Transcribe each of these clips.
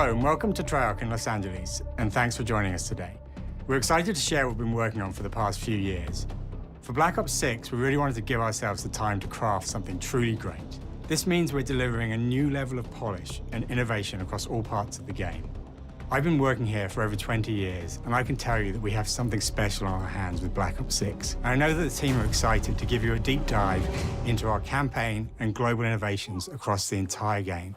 Hello and welcome to Treyarch in Los Angeles, and thanks for joining us today. We're excited to share what we've been working on for the past few years. For Black Ops 6, we really wanted to give ourselves the time to craft something truly great. This means we're delivering a new level of polish and innovation across all parts of the game. I've been working here for over 20 years, and I can tell you that we have something special on our hands with Black Ops 6. And I know that the team are excited to give you a deep dive into our campaign and global innovations across the entire game.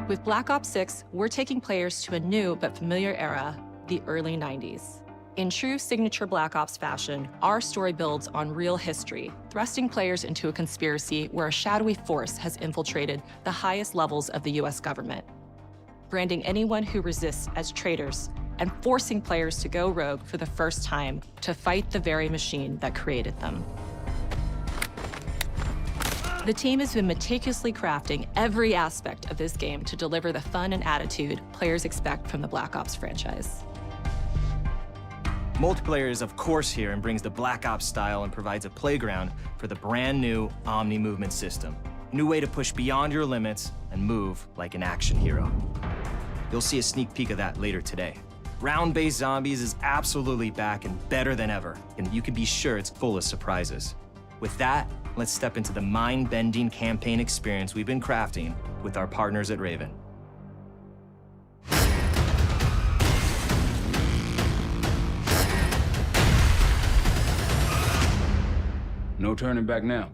With Black Ops 6, we're taking players to a new but familiar era, the early 90s. In true signature Black Ops fashion, our story builds on real history, thrusting players into a conspiracy where a shadowy force has infiltrated the highest levels of the US government, branding anyone who resists as traitors and forcing players to go rogue for the first time to fight the very machine that created them. The team has been meticulously crafting every aspect of this game to deliver the fun and attitude players expect from the Black Ops franchise. Multiplayer is of course here and brings the Black Ops style and provides a playground for the brand new Omni movement system. A new way to push beyond your limits and move like an action hero. You'll see a sneak peek of that later today. Round-based zombies is absolutely back and better than ever, and you can be sure it's full of surprises. With that, let's step into the mind-bending campaign experience we've been crafting with our partners at Raven. No turning back now.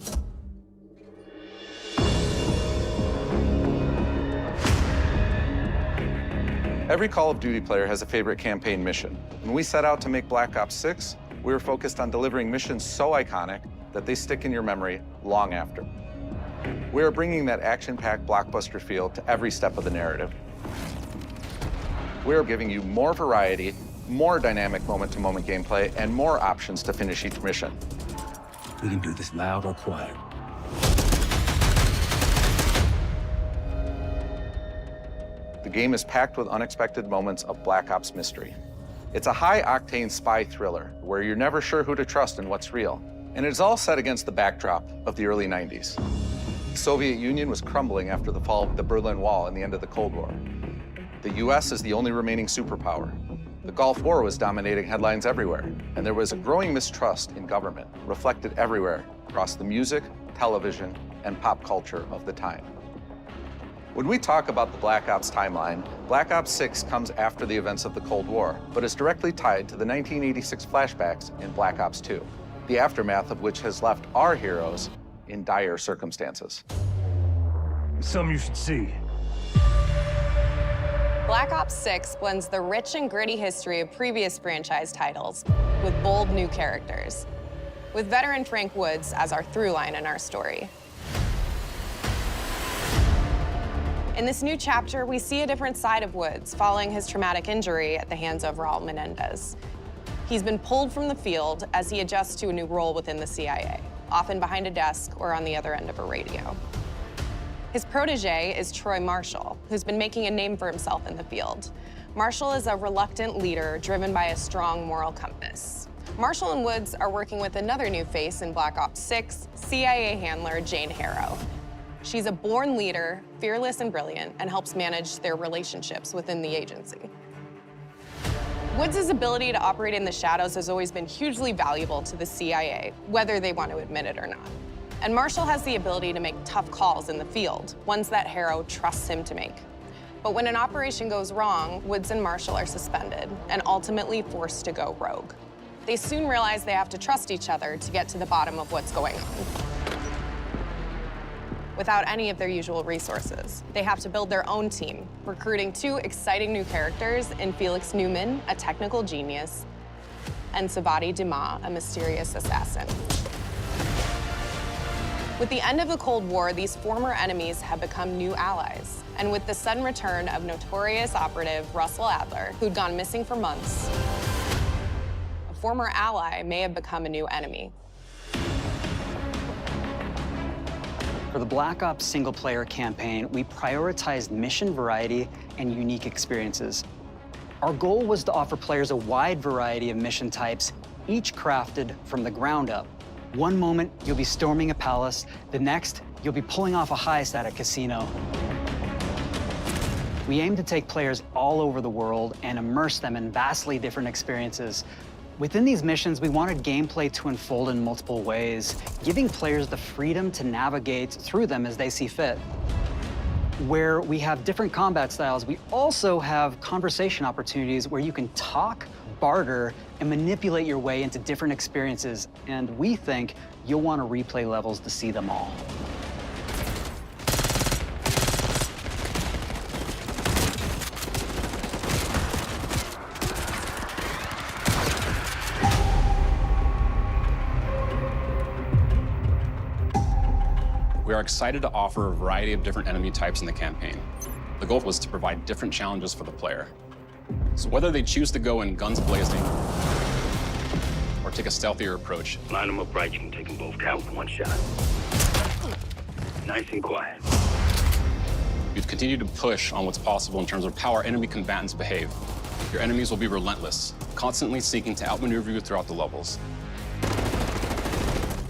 Every Call of Duty player has a favorite campaign mission. When we set out to make Black Ops 6, we were focused on delivering missions so iconic that they stick in your memory long after. We are bringing that action-packed blockbuster feel to every step of the narrative. We are giving you more variety, more dynamic moment-to-moment gameplay, and more options to finish each mission. We can do this loud or quiet. The game is packed with unexpected moments of Black Ops mystery. It's a high-octane spy thriller where you're never sure who to trust and what's real. And it's all set against the backdrop of the early 90s. The Soviet Union was crumbling after the fall of the Berlin Wall and the end of the Cold War. The US is the only remaining superpower. The Gulf War was dominating headlines everywhere, and there was a growing mistrust in government, reflected everywhere across the music, television, and pop culture of the time. When we talk about the Black Ops timeline, Black Ops 6 comes after the events of the Cold War, but is directly tied to the 1986 flashbacks in Black Ops 2. The aftermath of which has left our heroes in dire circumstances. Something you should see. Black Ops 6 blends the rich and gritty history of previous franchise titles with bold new characters, with veteran Frank Woods as our through line in our story. In this new chapter, we see a different side of Woods following his traumatic injury at the hands of Raul Menendez. He's been pulled from the field as he adjusts to a new role within the CIA, often behind a desk or on the other end of a radio. His protege is Troy Marshall, who's been making a name for himself in the field. Marshall is a reluctant leader driven by a strong moral compass. Marshall and Woods are working with another new face in Black Ops 6, CIA handler Jane Harrow. She's a born leader, fearless and brilliant, and helps manage their relationships within the agency. Woods' ability to operate in the shadows has always been hugely valuable to the CIA, whether they want to admit it or not. And Marshall has the ability to make tough calls in the field, ones that Harrow trusts him to make. But when an operation goes wrong, Woods and Marshall are suspended and ultimately forced to go rogue. They soon realize they have to trust each other to get to the bottom of what's going on. Without any of their usual resources, they have to build their own team, recruiting two exciting new characters in Felix Newman, a technical genius, and Savati Dumas, a mysterious assassin. With the end of the Cold War, these former enemies have become new allies. And with the sudden return of notorious operative Russell Adler, who'd gone missing for months, a former ally may have become a new enemy. For the Black Ops single-player campaign, we prioritized mission variety and unique experiences. Our goal was to offer players a wide variety of mission types, each crafted from the ground up. One moment, you'll be storming a palace. The next, you'll be pulling off a heist at a casino. We aim to take players all over the world and immerse them in vastly different experiences. Within these missions, we wanted gameplay to unfold in multiple ways, giving players the freedom to navigate through them as they see fit. Where we have different combat styles, we also have conversation opportunities where you can talk, barter, and manipulate your way into different experiences. And we think you'll want to replay levels to see them all. We are excited to offer a variety of different enemy types in the campaign. The goal was to provide different challenges for the player. So whether they choose to go in guns blazing or take a stealthier approach, Line them up right, you can take them both down with one shot. Nice and quiet. we've continued to push on what's possible in terms of how our enemy combatants behave. Your enemies will be relentless, constantly seeking to outmaneuver you throughout the levels.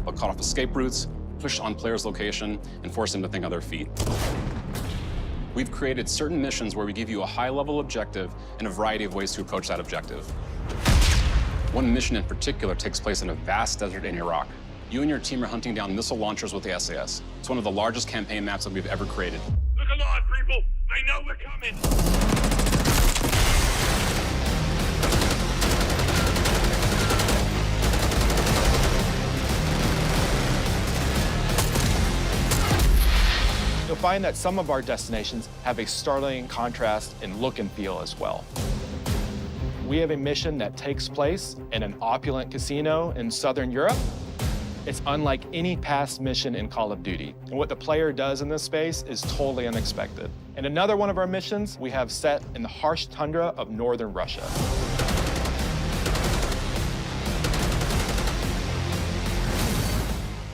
They'll cut off escape routes, push on players' location, and force them to think on their feet. We've created certain missions where we give you a high-level objective and a variety of ways to approach that objective. One mission in particular takes place in a vast desert in Iraq. You and your team are hunting down missile launchers with the SAS. It's one of the largest campaign maps that we've ever created. Look alive, people! They know we're coming! You'll find that some of our destinations have a startling contrast in look and feel as well. We have a mission that takes place in an opulent casino in Southern Europe. It's unlike any past mission in Call of Duty. And what the player does in this space is totally unexpected. And another one of our missions we have set in the harsh tundra of northern Russia.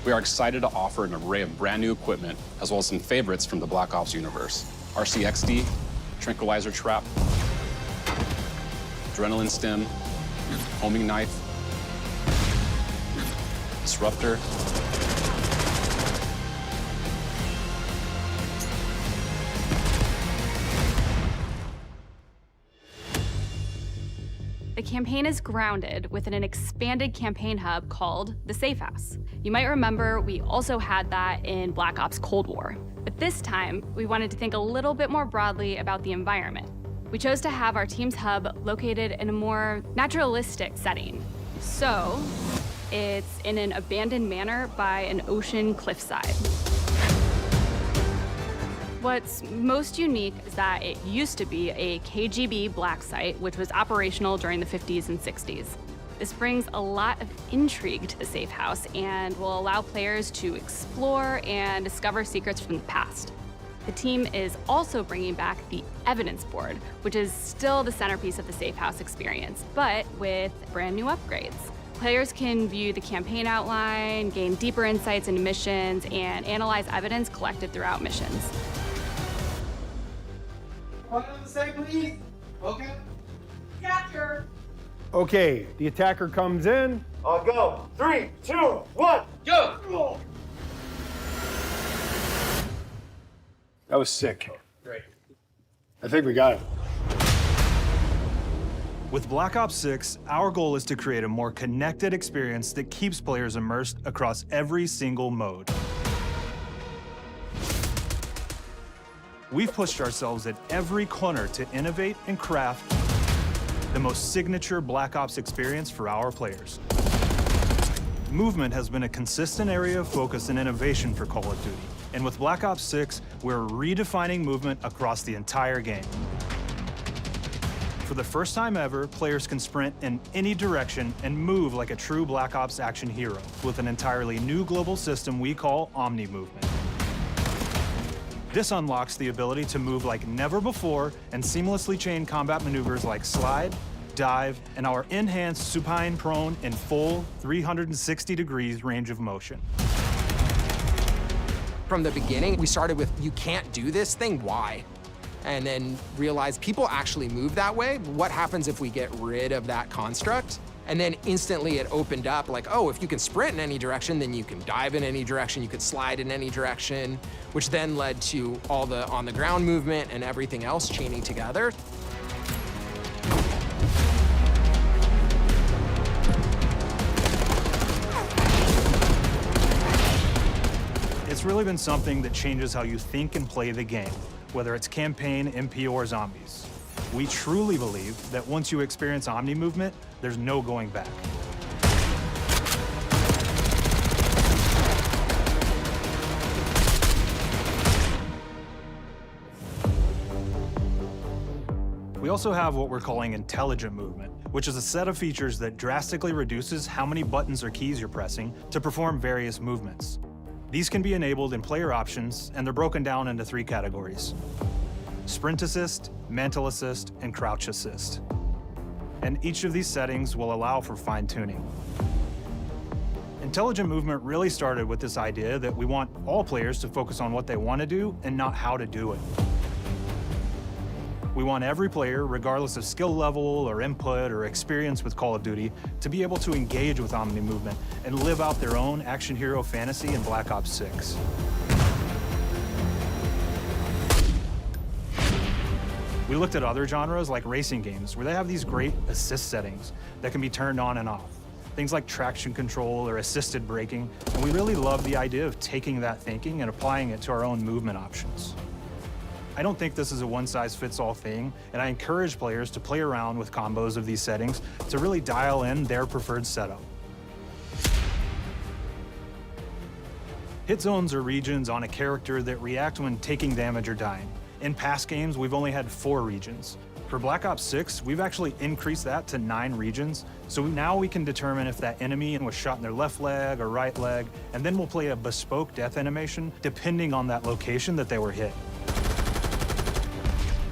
We are excited to offer an array of brand new equipment, as well as some favorites from the Black Ops universe. RCXD, Tranquilizer Trap, Adrenaline Stim, Homing Knife, Disruptor, The campaign is grounded within an expanded campaign hub called the Safe House. You might remember we also had that in Black Ops Cold War. But this time, we wanted to think a little bit more broadly about the environment. We chose to have our team's hub located in a more naturalistic setting. So, it's in an abandoned manor by an ocean cliffside. What's most unique is that it used to be a KGB black site, which was operational during the 50s and 60s. This brings a lot of intrigue to the Safe House and will allow players to explore and discover secrets from the past. The team is also bringing back the evidence board, which is still the centerpiece of the Safe House experience, but with brand new upgrades. Players can view the campaign outline, gain deeper insights into missions, and analyze evidence collected throughout missions. Okay. Capture. Okay, the attacker comes in. I'll go. 3, 2, 1, go! That was sick. Great. I think we got it. With Black Ops 6, our goal is to create a more connected experience that keeps players immersed across every single mode. We've pushed ourselves at every corner to innovate and craft the most signature Black Ops experience for our players. Movement has been a consistent area of focus and innovation for Call of Duty. And with Black Ops 6, we're redefining movement across the entire game. For the first time ever, players can sprint in any direction and move like a true Black Ops action hero with an entirely new global system we call Omni Movement. This unlocks the ability to move like never before and seamlessly chain combat maneuvers like slide, dive, and our enhanced supine prone in full 360 degrees range of motion. From the beginning, we started with, you can't do this thing, why? and then realized people actually move that way. What happens if we get rid of that construct? And then instantly it opened up like, oh, if you can sprint in any direction, then you can dive in any direction, you could slide in any direction, which then led to all the on-the-ground movement and everything else chaining together. It's really been something that changes how you think and play the game, whether it's campaign, MP, or zombies. We truly believe that once you experience Omni movement, there's no going back. We also have what we're calling intelligent movement, which is a set of features that drastically reduces how many buttons or keys you're pressing to perform various movements. These can be enabled in player options, and they're broken down into 3 categories: sprint assist, mantle assist, and crouch assist. And each of these settings will allow for fine-tuning. Intelligent movement really started with this idea that we want all players to focus on what they want to do and not how to do it. We want every player, regardless of skill level or input or experience with Call of Duty, to be able to engage with Omni movement and live out their own action hero fantasy in Black Ops 6. We looked at other genres like racing games, where they have these great assist settings that can be turned on and off. Things like traction control or assisted braking, and we really love the idea of taking that thinking and applying it to our own movement options. I don't think this is a one-size-fits-all thing, and I encourage players to play around with combos of these settings to really dial in their preferred setup. Hit zones are regions on a character that react when taking damage or dying. In past games, we've only had 4 regions. For Black Ops 6, we've actually increased that to 9 regions, so now we can determine if that enemy was shot in their left leg or right leg, and then we'll play a bespoke death animation depending on that location that they were hit.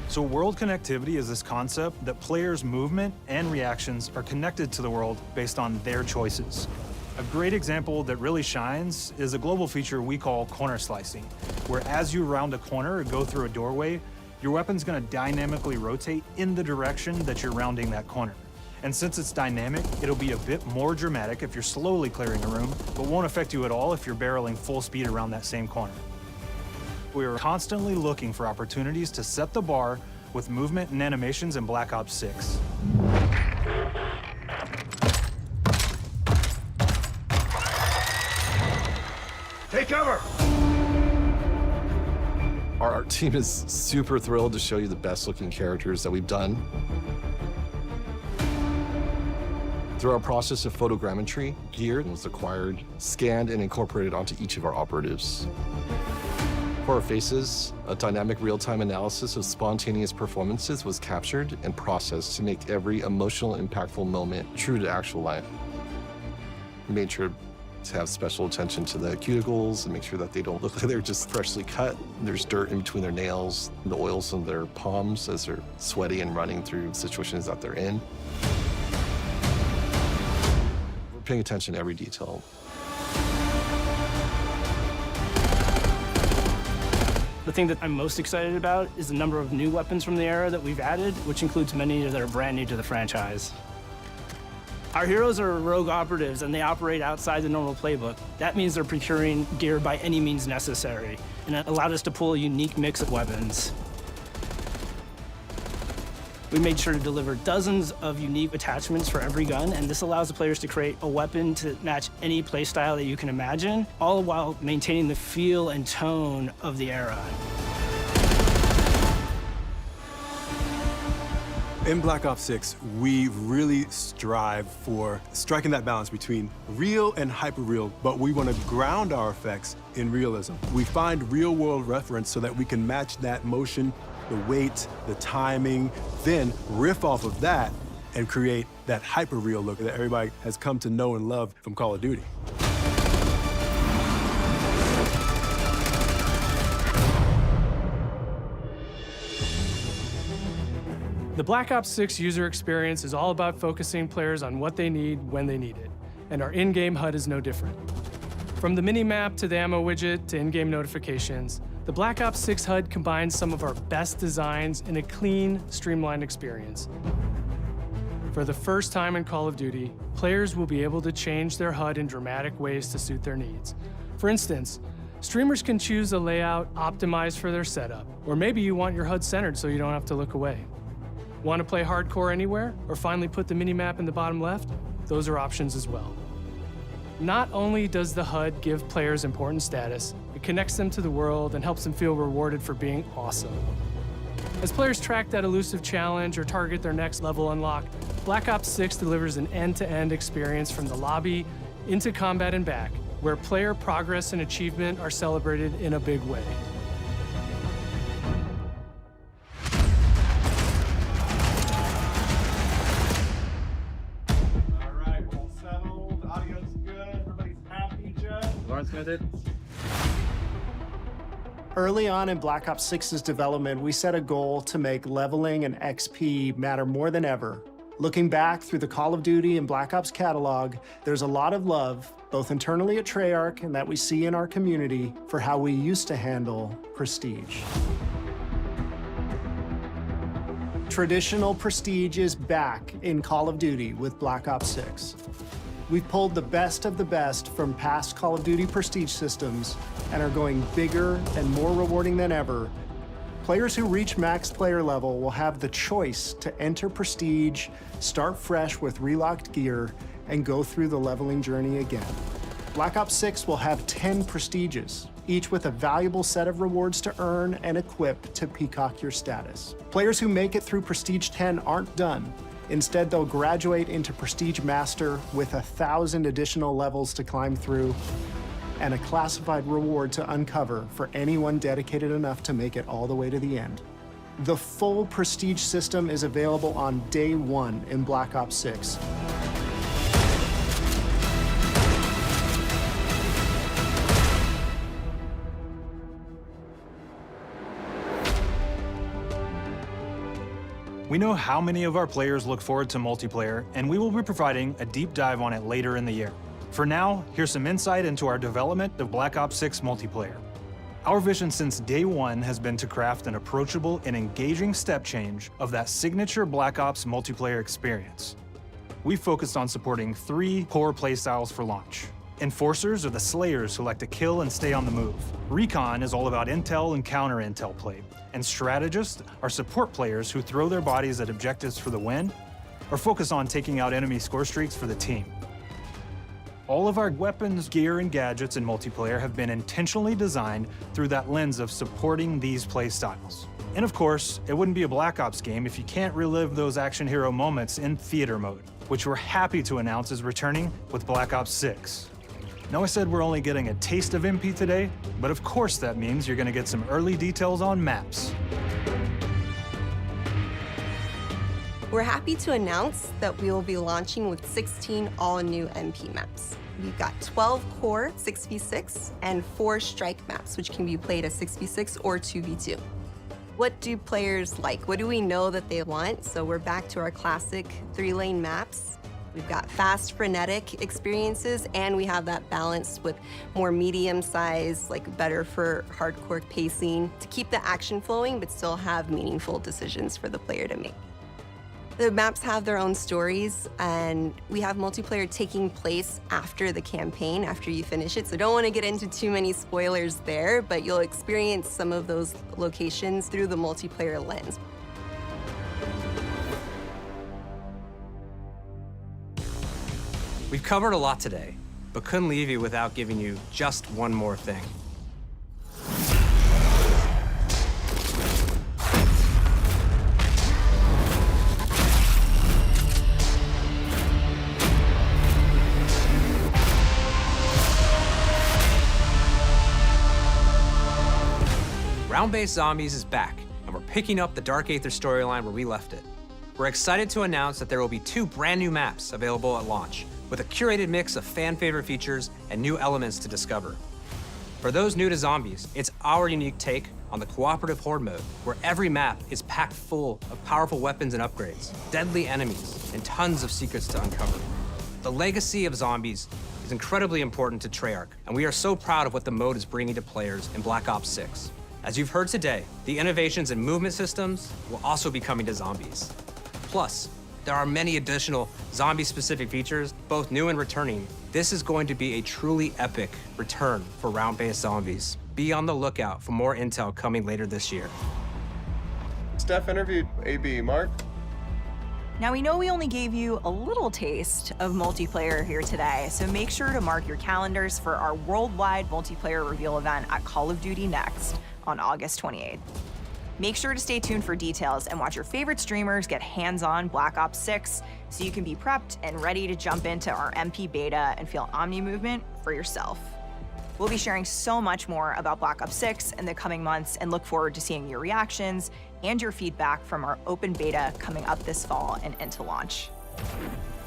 So world connectivity is this concept that players' movement and reactions are connected to the world based on their choices. A great example that really shines is a global feature we call corner slicing, where as you round a corner or go through a doorway, your weapon's gonna dynamically rotate in the direction that you're rounding that corner. And since it's dynamic, it'll be a bit more dramatic if you're slowly clearing a room, but won't affect you at all if you're barreling full speed around that same corner. We are constantly looking for opportunities to set the bar with movement and animations in Black Ops 6. Take cover! Our team is super thrilled to show you the best looking characters that we've done. Through our process of photogrammetry, gear was acquired, scanned, and incorporated onto each of our operatives. For our faces, a dynamic real-time analysis of spontaneous performances was captured and processed to make every emotional, impactful moment true to actual life. We made sure to have special attention to the cuticles and make sure that they don't look like they're just freshly cut. There's dirt in between their nails, the oils on their palms as they're sweaty and running through situations that they're in. We're paying attention to every detail. The thing that I'm most excited about is the number of new weapons from the era that we've added, which includes many that are brand new to the franchise. Our heroes are rogue operatives, and they operate outside the normal playbook. That means they're procuring gear by any means necessary, and it allowed us to pull a unique mix of weapons. We made sure to deliver dozens of unique attachments for every gun, and this allows the players to create a weapon to match any playstyle that you can imagine, all while maintaining the feel and tone of the era. In Black Ops 6, we really strive for striking that balance between real and hyper-real, but we want to ground our effects in realism. We find real-world reference so that we can match that motion, the weight, the timing, then riff off of that and create that hyper-real look that everybody has come to know and love from Call of Duty. The Black Ops 6 user experience is all about focusing players on what they need when they need it, and our in-game HUD is no different. From the mini-map to the ammo widget to in-game notifications, The Black Ops 6 HUD combines some of our best designs in a clean, streamlined experience. For the first time in Call of Duty, players will be able to change their HUD in dramatic ways to suit their needs. For instance, streamers can choose a layout optimized for their setup, or maybe you want your HUD centered so you don't have to look away. Want to play hardcore anywhere, or finally put the minimap in the bottom left? Those are options as well. Not only does the HUD give players important status, it connects them to the world and helps them feel rewarded for being awesome. As players track that elusive challenge or target their next level unlock, Black Ops 6 delivers an end-to-end experience from the lobby into combat and back, where player progress and achievement are celebrated in a big way. Early on in Black Ops 6's development, we set a goal to make leveling and XP matter more than ever. Looking back through the Call of Duty and Black Ops catalog, there's a lot of love, both internally at Treyarch and that we see in our community, for how we used to handle prestige. Traditional prestige is back in Call of Duty with Black Ops 6. We've pulled the best of the best from past Call of Duty prestige systems and are going bigger and more rewarding than ever. Players who reach max player level will have the choice to enter prestige, start fresh with relocked gear, and go through the leveling journey again. Black Ops 6 will have 10 prestiges, each with a valuable set of rewards to earn and equip to peacock your status. Players who make it through Prestige 10 aren't done. Instead, they'll graduate into Prestige Master with 1,000 additional levels to climb through and a classified reward to uncover for anyone dedicated enough to make it all the way to the end. The full Prestige system is available on day one in Black Ops 6. We know how many of our players look forward to multiplayer, and we will be providing a deep dive on it later in the year. For now, here's some insight into our development of Black Ops 6 multiplayer. Our vision since day one has been to craft an approachable and engaging step change of that signature Black Ops multiplayer experience. We've focused on supporting 3 core playstyles for launch. Enforcers are the slayers who like to kill and stay on the move. Recon is all about intel and counter-intel play. And strategists are support players who throw their bodies at objectives for the win or focus on taking out enemy score streaks for the team. All of our weapons, gear, and gadgets in multiplayer have been intentionally designed through that lens of supporting these play styles. And of course, it wouldn't be a Black Ops game if you can't relive those action hero moments in theater mode, which we're happy to announce is returning with Black Ops 6. Now, I said we're only getting a taste of MP today, but of course that means you're gonna get some early details on maps. We're happy to announce that we will be launching with 16 all-new MP maps. We've got 12 core 6v6 and 4 strike maps, which can be played as 6v6 or 2v2. What do players like? What do we know that they want? So we're back to our classic 3-lane maps. We've got fast, frenetic experiences, and we have that balance with more medium-sized, like better for hardcore pacing to keep the action flowing, but still have meaningful decisions for the player to make. The maps have their own stories, and we have multiplayer taking place after the campaign, after you finish it. So don't want to get into too many spoilers there, but you'll experience some of those locations through the multiplayer lens. We've covered a lot today, but couldn't leave you without giving you just one more thing. Ground-Based Zombies is back, and we're picking up the Dark Aether storyline where we left it. We're excited to announce that there will be 2 brand new maps available at launch, with a curated mix of fan-favorite features and new elements to discover. For those new to Zombies, it's our unique take on the cooperative horde mode, where every map is packed full of powerful weapons and upgrades, deadly enemies, and tons of secrets to uncover. The legacy of Zombies is incredibly important to Treyarch, and we are so proud of what the mode is bringing to players in Black Ops 6. As you've heard today, the innovations in movement systems will also be coming to zombies. Plus, there are many additional zombie-specific features, both new and returning. This is going to be a truly epic return for round-based zombies. Be on the lookout for more intel coming later this year. Steph interviewed AB. Mark? Now, we know we only gave you a little taste of multiplayer here today, so make sure to mark your calendars for our worldwide multiplayer reveal event at Call of Duty Next on August 28th. Make sure to stay tuned for details and watch your favorite streamers get hands-on Black Ops 6 so you can be prepped and ready to jump into our MP beta and feel Omni movement for yourself. We'll be sharing so much more about Black Ops 6 in the coming months and look forward to seeing your reactions and your feedback from our open beta coming up this fall and into launch.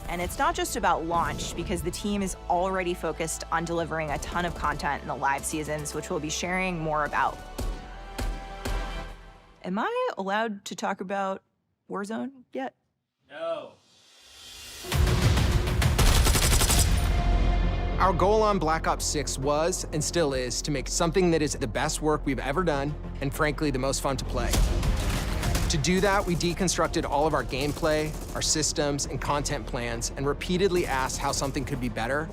And it's not just about launch, because the team is already focused on delivering a ton of content in the live seasons, which we'll be sharing more about. Am I allowed to talk about Warzone yet? No. Our goal on Black Ops 6 was, and still is, to make something that is the best work we've ever done, and frankly, the most fun to play. To do that, we deconstructed all of our gameplay, our systems, and content plans, and repeatedly asked how something could be better.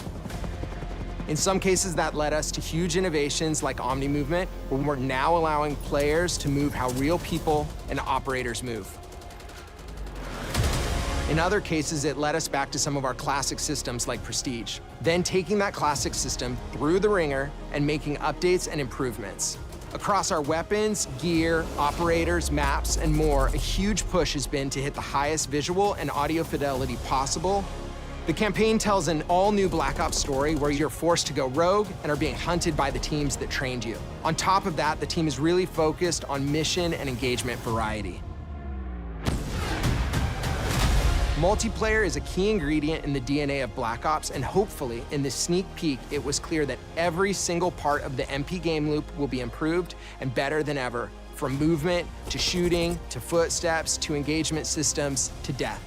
In some cases, that led us to huge innovations like Omni Movement, where we're now allowing players to move how real people and operators move. In other cases, it led us back to some of our classic systems like Prestige, then taking that classic system through the ringer and making updates and improvements. Across our weapons, gear, operators, maps, and more, a huge push has been to hit the highest visual and audio fidelity possible. The campaign tells an all-new Black Ops story where you're forced to go rogue and are being hunted by the teams that trained you. On top of that, the team is really focused on mission and engagement variety. Multiplayer is a key ingredient in the DNA of Black Ops, and hopefully, in this sneak peek, it was clear that every single part of the MP game loop will be improved and better than ever, from movement, to shooting, to footsteps, to engagement systems, to death.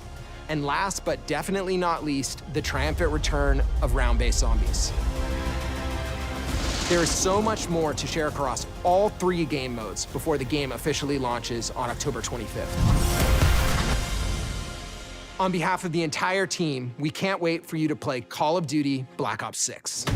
And last but definitely not least, the triumphant return of round-based zombies. There is so much more to share across all 3 game modes before the game officially launches on October 25th. On behalf of the entire team, we can't wait for you to play Call of Duty Black Ops 6.